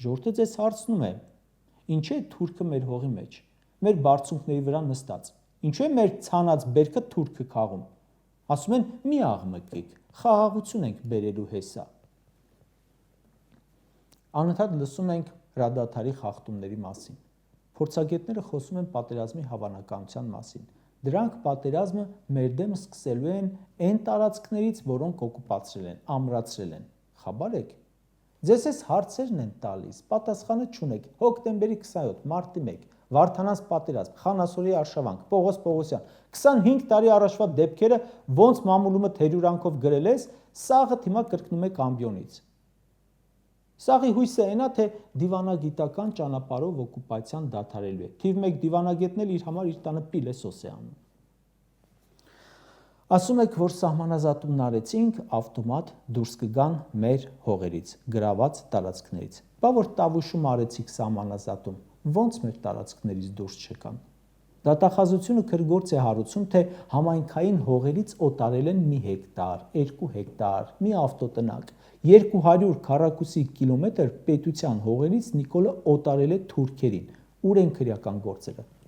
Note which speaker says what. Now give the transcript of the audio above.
Speaker 1: Ժողովուրդը ձեզ հարցնում է. ինչու է թուրքը մեր հողի մեջ, մեր բարձունքների վրա նստած, ինչու է մեր ցանած բերքը թուրքը քաղում, ասում են մի աղմկիկ, խաղաղություն ենք բերելու հեսա։ Անընդհատ լսում ենք հրադադարի խախտումների մասին, փորձագետները խոսում են պատերազմի հավանականության մասին, դրանք պատերազմը մեր դեմ սկսելու են այն տարածքներից, որոնք օկուպացրել են, ամրացրել են, խաբար եք։ Ձեզ այս հարցերն են տալիս, պատասխանը չունեք, հոկտեմբերի 27, մարտի 1, Վարդանանց պատերազմ, Խանասորի արշավանք, Պողոս Պողոսյան, 25 տարի առաջվա դեպքերը ոնց մամուլումը թերյուրանքով գրել ես, սաղը հիմա կրկնում եք ամբիոնից։ Սաղի հույսը այնա, թե դիվանագիտական ճանապարհով օկուպացիան դադարելու է, թիվ 1 դիվանագետն էլ իր համար իր տանը պիլեսոս է անում։ Ասում եք, որ սահմանազատումն արեցինք, ավտոմատ դուրս կգան մեր հողերից, գրաված տարածքներից։ Բա որ Տավուշում արեցիք սահմանազատում, ոնց մեր տարածքներից դուրս չեկան։ Դատախազությունը քրգործ է հարուցում, թե համայնքային հողերից օտարել են 1 հեկտար, 2 հեկտար, մի ավտոտնակ, 200 քառակուսի կիլոմետր պետության հողերից Նիկոլը օտարել է թուրքերին, ուր են քրեական գործերը։